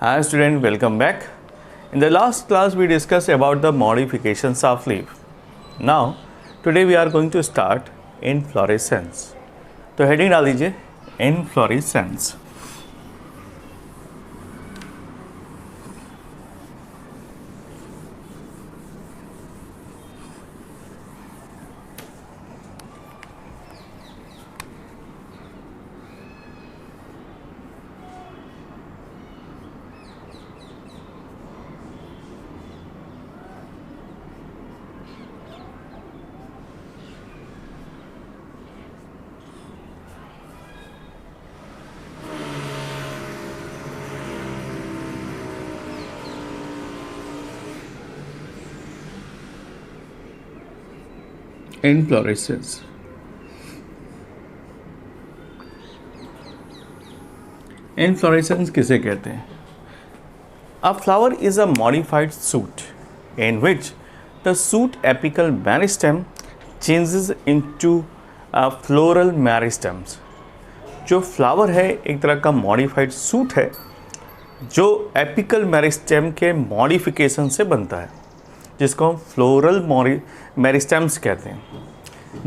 Hi student, welcome back. In the last class we discussed about the modifications of leaf. Now today we are going to start inflorescence. तो heading डाल दीजिए inflorescence. Inflorescence. Inflorescence किसे कहते हैं? A flower is a modified shoot in which the shoot apical meristem changes into a floral meristems. जो flower है एक तरह का मॉडिफाइड सूट है जो एपिकल मेरिस्टेम के मॉडिफिकेशन से बनता है, जिसको हम फ्लोरल मेरिस्टेम्स कहते हैं.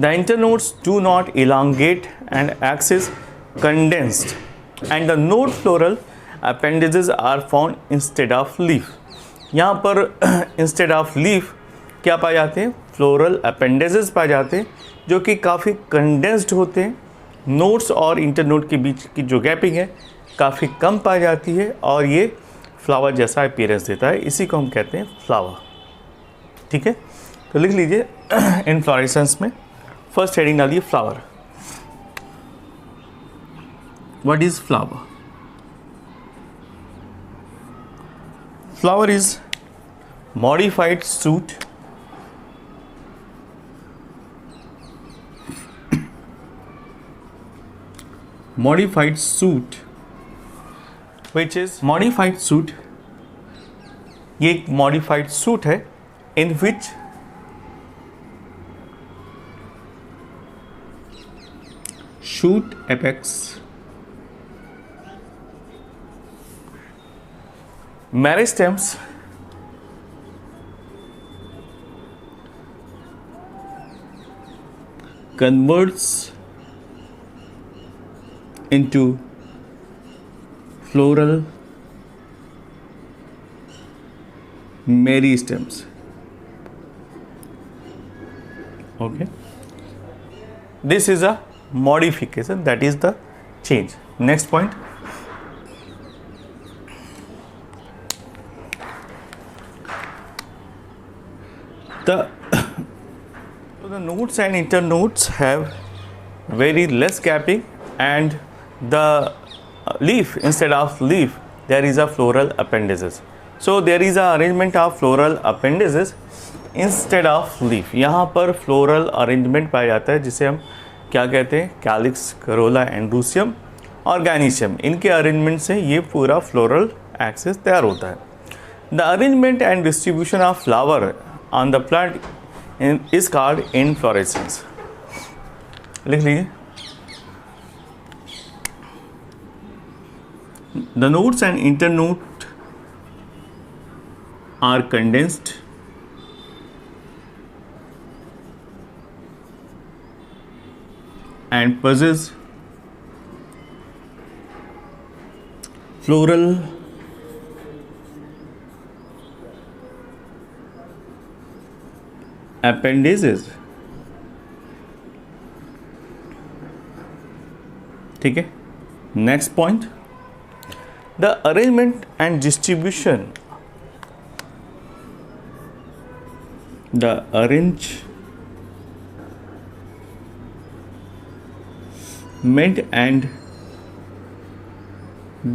The internodes do not elongate and axis condensed and the node floral appendages are found instead of leaf. यहाँ पर इंस्टेड ऑफ लीफ क्या पाए जाते हैं? फ्लोरल अपेंडेजेस पाए जाते हैं जो कि काफ़ी कंडेंस्ड होते हैं. नोड्स और इंटरनोड के बीच की जो गैपिंग है काफ़ी कम पाई जाती है और ये फ्लावर जैसा अपीयरेंस देता है. इसी को हम कहते हैं फ्लावर. ठीक है, तो लिख लीजिए इनफ्लोरेसेंस में फर्स्ट हेडिंग डालिए flower. What is flower? Flower is modified suit which is modified suit. ये एक modified suit है in which shoot apex meristems converts into floral meristems. Okay, this is a modification, that is the change. Next point, the nodes and internodes have very less gapping, and the leaf, instead of leaf there is a floral appendages. So there is a arrangement of floral appendages instead of leaf. यहाँ पर floral arrangement पाया जाता है जिसे हम क्या कहते हैं? कैलिक्स, करोला, एंड्रूसियम और गैनीशियम. इनके अरेंजमेंट से ये पूरा फ्लोरल एक्सिस तैयार होता है. The arrangement and distribution of flower on the plant is called inflorescence. लिख लीजिए. The nodes and internode are condensed and possess floral appendages. ठीक है, next point, the arrangement and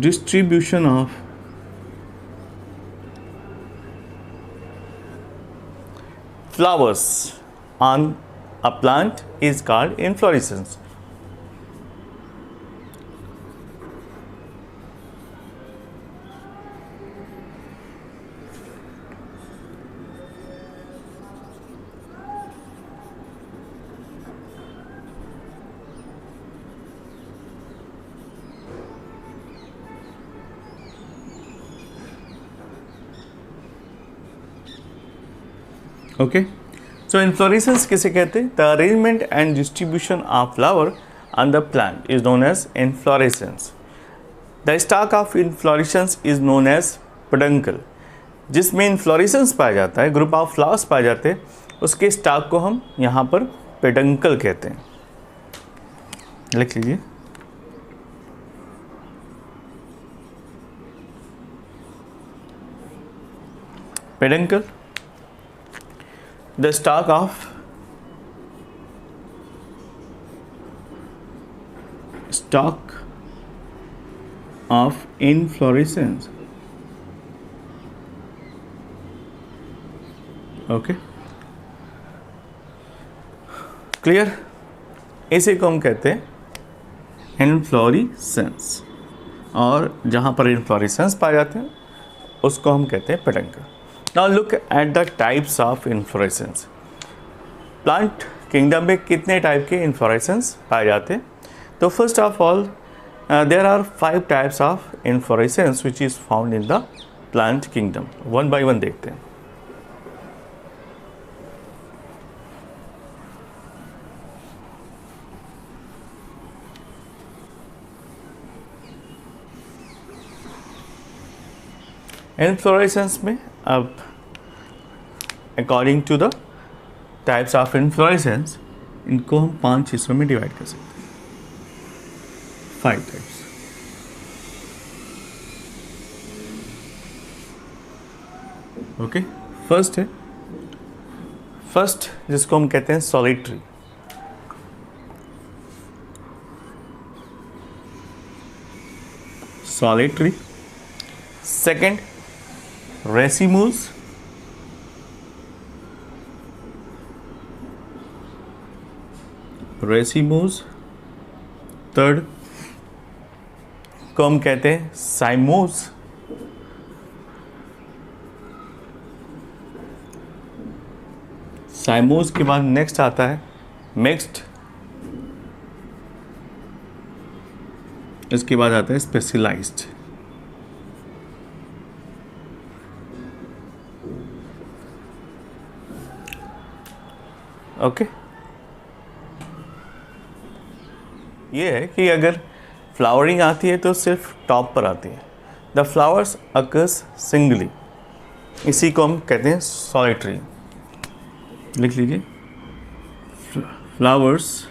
distribution of flowers on a plant is called inflorescence. Okay, so inflorescence किसे कहते हैं? The arrangement and distribution of flower on the plant is known as inflorescence. The stalk of inflorescence is known as peduncle. जिसमें inflorescence पाया जाता है, group of flowers पाए जाते हैं, उसके स्टॉक को हम यहाँ पर पेडंकल कहते हैं. लिख लीजिए. Peduncle, the stalk of inflorescence. Okay, clear? इसे को हम कहते हैं इन्फ्लोरेसेंस, और जहाँ पर इन्फ्लोरेसेंस पाए जाते हैं उसको हम कहते हैं peduncle. Now look at the types of inflorescence. Plant kingdom में कितने टाइप के इन्फ्लोरेसेंस पाए जाते हैं? तो first of all there are 5 types of inflorescence which is found in the plant kingdom. One by one देखते हैं. इन्फ्लोरेसेंस में अब according to the types of inflorescence इनको हम 5 हिस्सों में डिवाइड कर सकते हैं. 5 टाइप्स. ओके, फर्स्ट जिसको हम कहते हैं सॉलिटरी. Second racemose. थर्ड को हम कहते हैं साइमोस. के बाद नेक्स्ट आता है मिक्स्ड. इसके बाद आता है स्पेशलाइज्ड. ओके, ये है कि अगर फ्लावरिंग आती है तो सिर्फ टॉप पर आती है. The flowers occurs singly. इसी को हम कहते हैं सॉलिटरी. लिख लीजिए. Flowers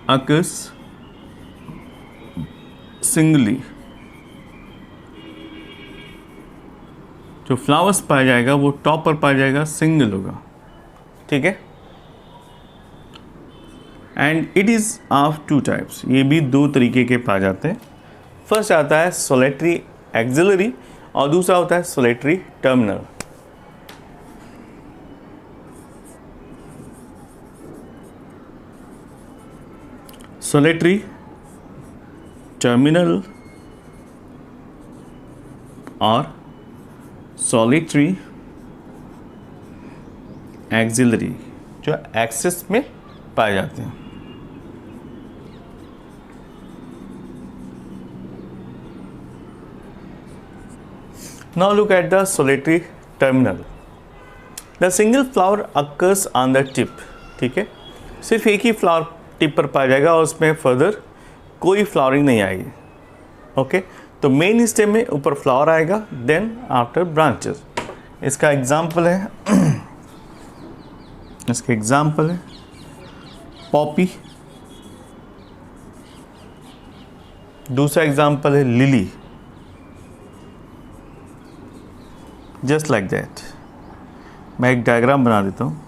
occurs singly. जो फ्लावर्स पाया जाएगा वो टॉप पर पाया जाएगा, सिंगल होगा. ठीक है. And it is of 2 types. ये भी 2 तरीके के पाए जाते हैं. फर्स्ट आता है सोलेटरी एक्सिलरी और दूसरा होता है सोलेटरी टर्मिनल. सोलेटरी टर्मिनल और सॉलिटरी एक्सिलरी जो एक्सिस में पाए जाते हैं. Now look at the solitary terminal. The single flower occurs on the tip. ठीक है, सिर्फ एक ही फ्लावर टिप पर पाया जाएगा और उसमें फर्दर कोई फ्लावरिंग नहीं आएगी. ओके, तो मेन स्टेम में ऊपर फ्लावर आएगा, देन आफ्टर ब्रांचेस. इसका एग्जाम्पल है पॉपी. दूसरा एग्जाम्पल है लिली. Just like that. मैं एक डायग्राम बना देता हूँ.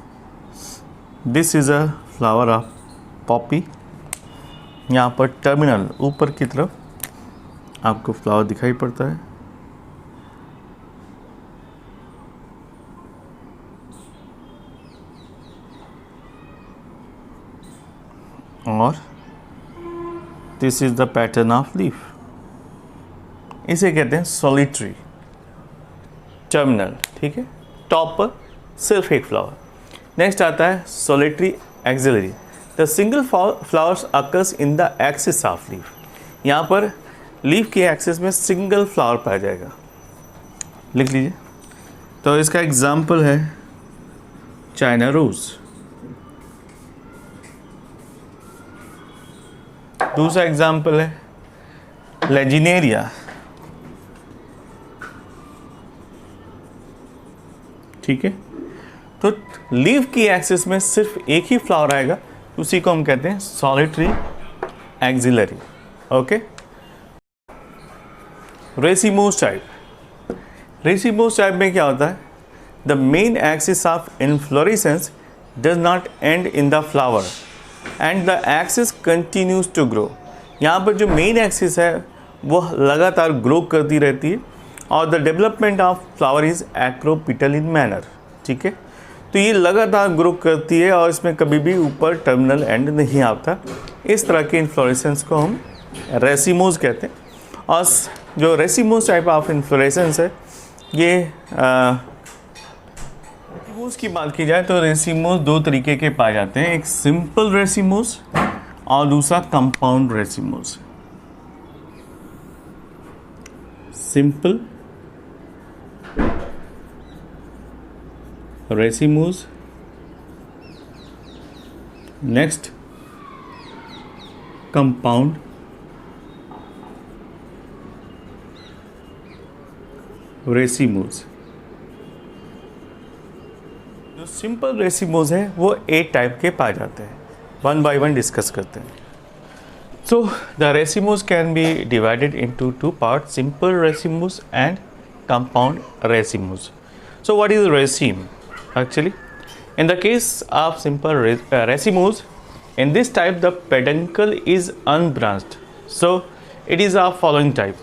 This is a flower of Poppy. यहाँ पर टर्मिनल ऊपर की तरफ आपको फ्लावर दिखाई पड़ता है. और this is the pattern of leaf. इसे कहते हैं सॉलिटरी टर्मिनल. ठीक है, टॉप पर सिर्फ एक फ्लावर. नेक्स्ट आता है solitary axillary. The single flowers occurs in the axis of leaf. यहाँ पर लीफ के एक्सिस में सिंगल फ्लावर पाया जाएगा. लिख लीजिए. तो इसका एग्जाम्पल है चाइना रोज। दूसरा एग्जाम्पल है लेजिनेरिया, ठीक है। तो लीफ की एक्सिस में सिर्फ एक ही फ्लावर आएगा, उसी को हम कहते हैं solitary axillary. Okay, racemose type. Racemose type में क्या होता है, the main axis of inflorescence does not end in the flower and the axis continues to grow. यहाँ पर जो मेन एक्सिस है वो लगातार ग्रो करती रहती है और the development of flower is acropetal in manner, ठीक है। तो ये लगातार ग्रो करती है और इसमें कभी भी ऊपर टर्मिनल एंड नहीं आता। इस तरह के इन्फ्लोरेसेंस को हम रेसिमोस कहते हैं। और जो रेसिमोस टाइप ऑफ इन्फ्लोरेसेंस है, ये रेसिमोस की बात की जाए तो रेसिमोस दो तरीके के पाए जाते हैं, एक सिंपल रेसिमोस और दूसरा compound racemose. Simple racemose, next compound racemose. जो सिंपल रेसिमोस है वो 8 टाइप के पाए जाते हैं, वन बाय वन डिस्कस करते हैं। So the racemose can be divided into two parts, simple racemose and compound racemose. So what is raceme? Actually, in the case of simple racemose, in this type the peduncle is unbranched. So it is of following type.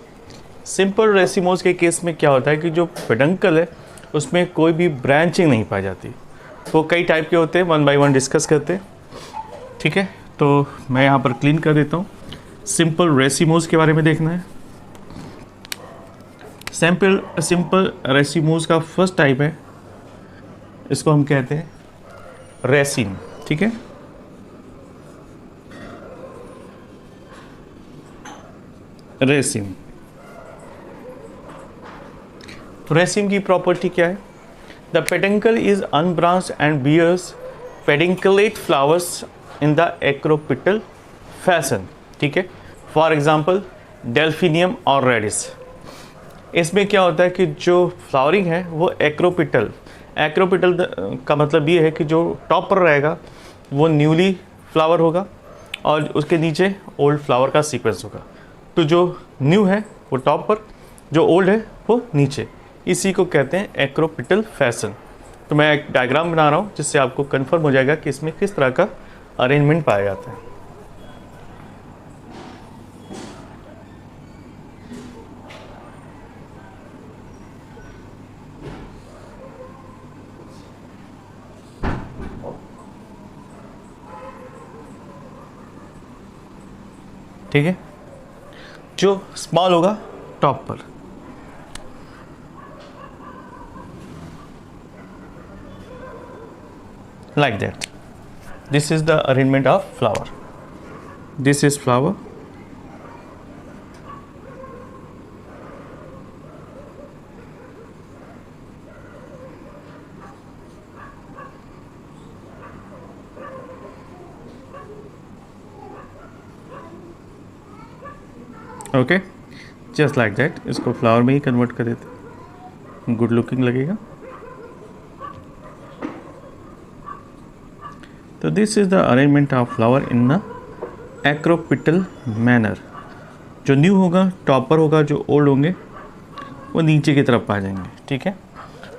Simple racemose के case में क्या होता है कि जो peduncle है उसमें कोई भी ब्रांचिंग नहीं पाई जाती। वो कई टाइप के होते हैं, वन बाय वन डिस्कस करते हैं, ठीक है। तो मैं यहाँ पर क्लीन कर देता हूँ। सिंपल रेसिमोस के बारे में देखना है। सिंपल रेसिमोस का फर्स्ट टाइप है, इसको हम कहते हैं रेसिम, ठीक है। रेसिम, तो रेसिम की प्रॉपर्टी क्या है, the peduncle is unbranched and bears pedunculate flowers in the acropetal fashion, ठीक है। फॉर एग्जाम्पल डेल्फिनियम और रेडिस। इसमें क्या होता है कि जो फ्लावरिंग है वो एक्रोपिटल का मतलब ये है कि जो टॉप पर रहेगा वो न्यूली फ्लावर होगा और उसके नीचे ओल्ड फ्लावर का सीक्वेंस होगा। तो जो न्यू है वो टॉप पर, जो ओल्ड है वो नीचे, इसी को कहते हैं एक्रोपिटल फैशन। तो मैं एक डायग्राम बना रहा हूँ जिससे आपको कंफर्म हो जाएगा कि इसमें किस तरह का अरेंजमेंट पाया जाता है। ठीक है, जो स्मॉल होगा टॉप पर, like that. This is the arrangement of flower. This is flower. Okay, just like that. इसको फ्लावर में ही कन्वर्ट कर देते, गुड लुकिंग लगेगा। तो this is the arrangement of flower in the acropetal manner. जो new होगा top पर होगा, जो ओल्ड होंगे वो नीचे की तरफ आ जाएंगे, ठीक है।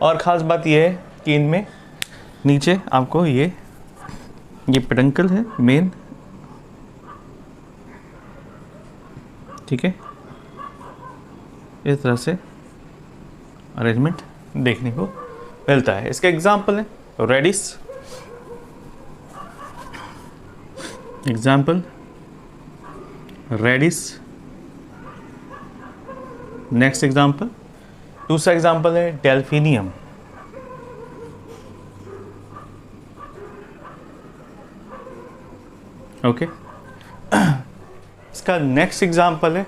और ख़ास बात यह है कि इनमें नीचे आपको ये पेडंकल है मेन, ठीक है। इस तरह से अरेंजमेंट देखने को मिलता है। इसका एग्जाम्पल है radish, example radish. Next example, दूसरा एग्जाम्पल है डेल्फिनियम। ओके, इसका नेक्स्ट एग्जाम्पल है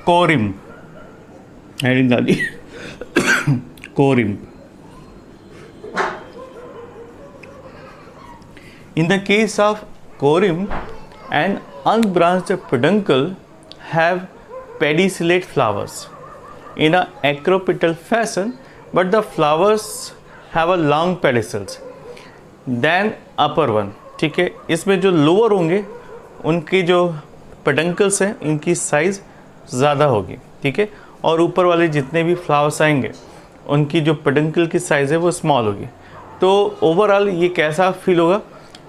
कोरिम। हेडिंग डाली corymb, In the case of corymbs, an unbranched peduncle have pedicellate flowers in a acropetal fashion, but the flowers have a long pedicels than upper one. ठीक है, इसमें जो lower होंगे उनके जो peduncles हैं इनकी साइज़ ज़्यादा होगी, ठीक है, और ऊपर वाले जितने भी फ्लावर्स आएंगे उनकी जो पेडंकल की साइज़ है वो स्मॉल होगी। तो ओवरऑल ये कैसा फील होगा?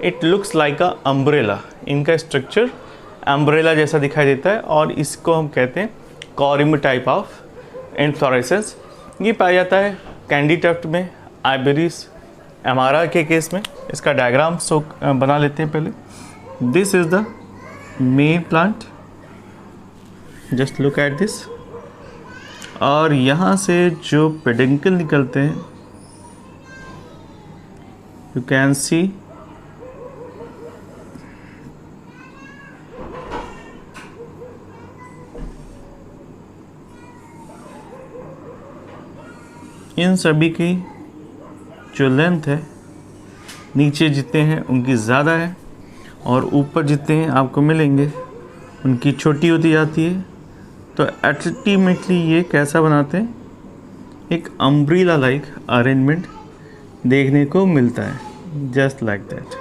It looks like a umbrella. इनका स्ट्रक्चर अम्ब्रेला जैसा दिखाई देता है और इसको हम कहते हैं कॉरिम्ब टाइप ऑफ इन्फ्लोरेसेंस। ये पाया जाता है कैंडी टफ्ट में, आइबेरिस, एमारा के केस में। इसका डायग्राम बना लेते हैं पहले। This is the main plant, just look at this. और यहाँ से जो पेडंकल निकलते हैं यू कैन सी इन सभी की जो लेंथ है नीचे जितने हैं उनकी ज़्यादा है और ऊपर जितने हैं आपको मिलेंगे उनकी छोटी होती जाती है। तो अल्टीमेटली ये कैसा बनाते हैं? एक अम्ब्रेला लाइक अरेंजमेंट देखने को मिलता है, just like that.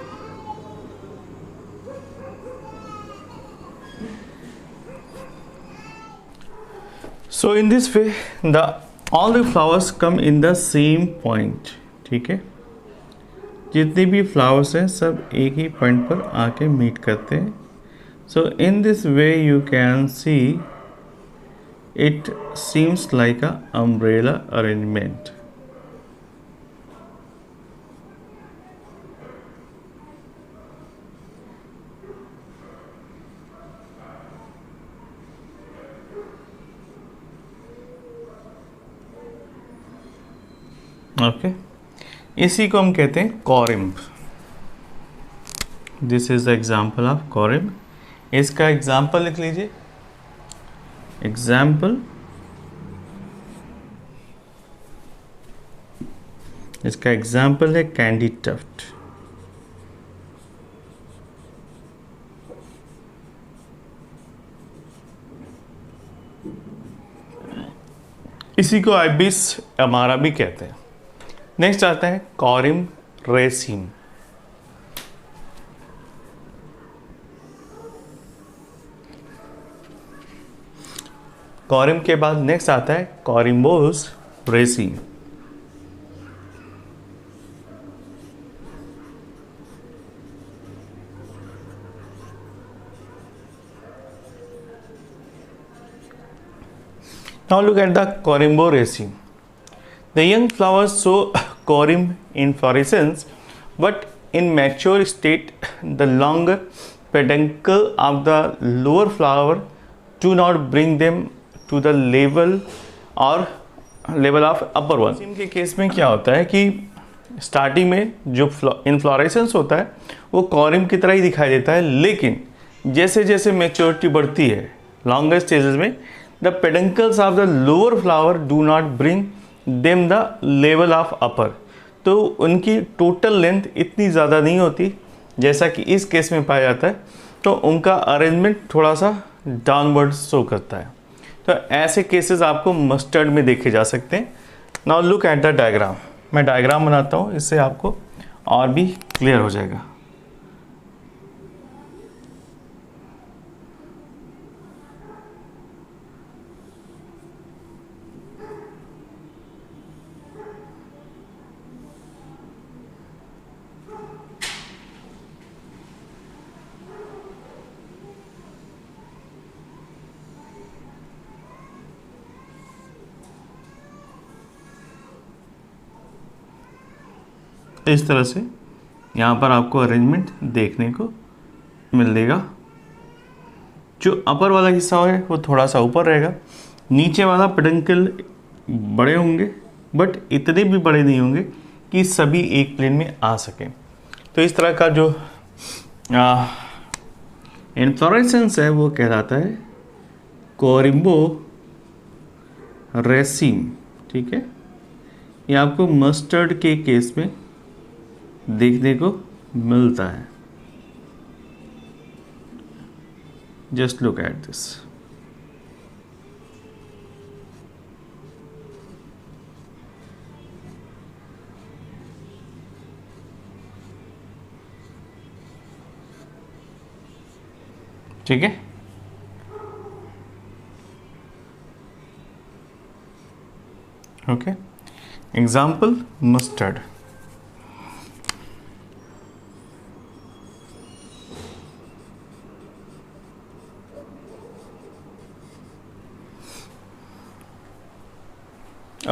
So in this way the all the flowers come in the same point. ठीक है, जितने भी फ्लावर्स हैं सब एक ही पॉइंट पर आके मीट करते हैं। So in this way you can see it seems like a umbrella arrangement. Okay, इसी को हम कहते हैं corymb. This is the example of corymb. इसका एग्जाम्पल लिख लीजिए। एग्जाम्पल, इसका एग्जाम्पल है कैंडी टफ्ट। इसी को आइबिस एमारा भी कहते हैं। नेक्स्ट आता है कॉरिम्ब रेसिम। कॉरिम्ब के बाद नेक्स्ट आता है कॉरिम्बोस रेसिम। Now look at the Corimbo raceme. The young flowers show corymb inflorescence, but in mature state, the longer peduncle of the lower flower do not bring them to the level of upper one. raceme के case में क्या होता है कि starting में जो inflorescence होता है वो कॉरिम्ब की तरह ही दिखाई देता है, लेकिन जैसे जैसे मेच्योरिटी बढ़ती है लॉन्गर स्टेजेस में, the peduncles of the lower flower do not bring them the level of upper। तो उनकी टोटल लेंथ इतनी ज़्यादा नहीं होती जैसा कि इस केस में पाया जाता है, तो उनका अरेंजमेंट थोड़ा सा डाउनवर्ड शो करता है। तो ऐसे केसेस आपको मस्टर्ड में देखे जा सकते हैं। Now look at the diagram. मैं डायग्राम बनाता हूँ, इससे आपको और भी क्लियर हो जाएगा। इस तरह से यहाँ पर आपको अरेंजमेंट देखने को मिलेगा। जो अपर वाला हिस्सा है वो थोड़ा सा ऊपर रहेगा, नीचे वाला पेडंकल बड़े होंगे बट इतने भी बड़े नहीं होंगे कि सभी एक प्लेन में आ सकें। तो इस तरह का जो इन्फ्लोरेसेंस है वो कहलाता है कोरिम्बो रेसिम। ठीक है, ये आपको मस्टर्ड के केस में देखने को मिलता है। Just look at this. ठीक है, ओके. Example mustard.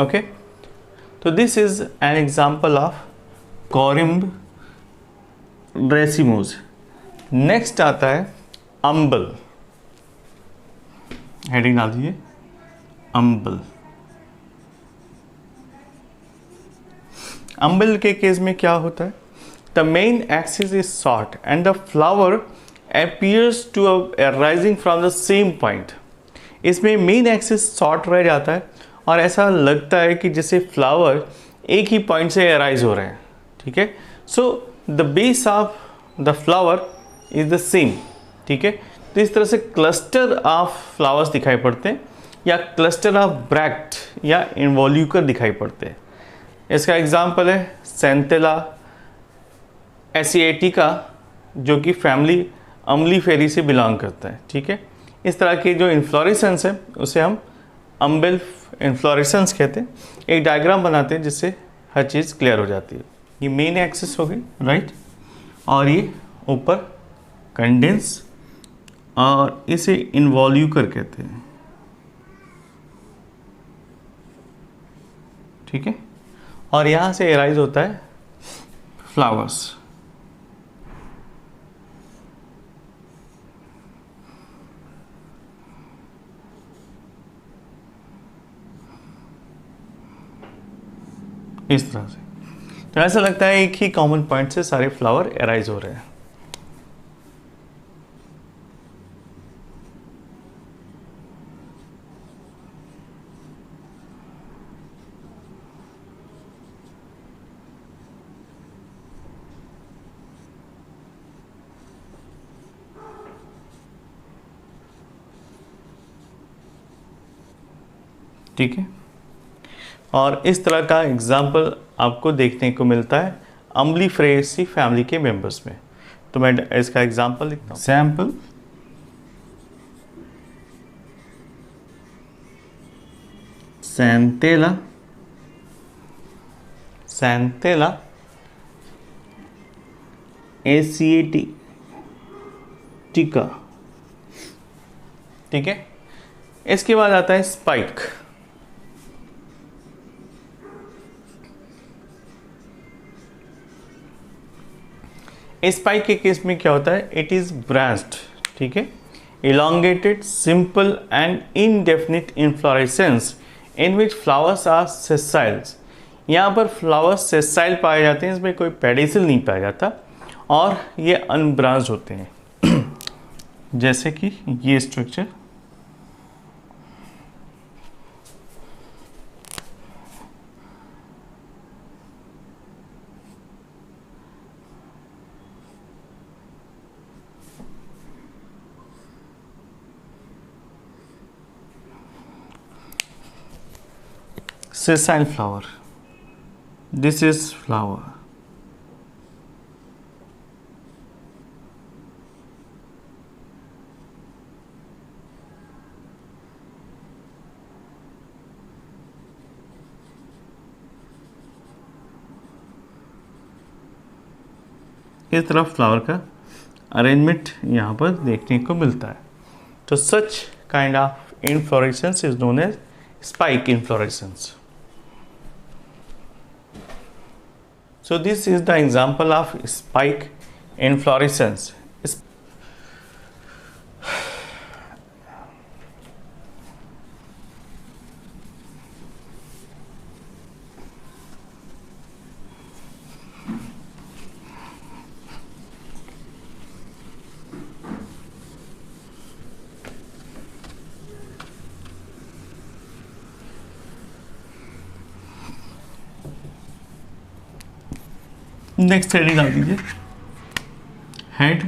ओके, तो this is an example of कोरिम्ब racemose. Next आता है अम्बल. हेडिंग डाल दीजिए अम्बल. अम्बल के केस में क्या होता है? The main axis is short and the flower appears to rising from the same point. इसमें मेन एक्सिस शॉर्ट रह जाता है और ऐसा लगता है कि जैसे फ्लावर एक ही पॉइंट से अराइज हो रहे हैं. ठीक है, so the base of the flower is the same. ठीक है, तो इस तरह से क्लस्टर ऑफ फ्लावर्स दिखाई पड़ते हैं या क्लस्टर ऑफ ब्रैक्ट या इन्वॉल्यूकर दिखाई पड़ते हैं. इसका एग्जाम्पल है सेंटेला एसिएटिका, जो कि फैमिली अम्लीफेरी से बिलोंग करता है. ठीक है, इस तरह के जो इन्फ्लोरेसेंस है उसे हम अम्बेल इन्फ्लोरेसेंस कहते हैं. एक डायग्राम बनाते हैं जिससे हर चीज़ क्लियर हो जाती है. ये मेन एक्सिस हो गई, राइट, और ये ऊपर कंडेंस, और इसे इन्वॉल्यूकर कहते हैं. ठीक है, और यहाँ से एराइज होता है फ्लावर्स. इस तरह से. तो ऐसा लगता है एक ही कॉमन पॉइंट से सारे फ्लावर एराइज हो रहे हैं. ठीक है, और इस तरह का एग्जाम्पल आपको देखने को मिलता है अम्लीफेरेसी फैमिली के मेंबर्स में. तो मैं इसका एग्जाम्पल लिखता हूँ. सैम्पल सैंतेला सैंतेला एसिएटिका. ठीक है, इसके बाद आता है स्पाइक. स्पाइक के केस में क्या होता है? It is branched. ठीक है, elongated, simple and indefinite inflorescence in which flowers are sessile. यहाँ पर फ्लावर्स सेसाइल पाए जाते हैं, इसमें कोई पेडिसल नहीं पाया जाता और ये अनब्रांच्ड होते हैं. जैसे कि ये structure, sessile flower. This is flower. इस तरफ फ्लावर का अरेंजमेंट यहाँ पर देखने को मिलता है. तो such kind of inflorescence is known as spike inflorescence. So this is the example of spike inflorescence. Next heading आ दीजिए, हेड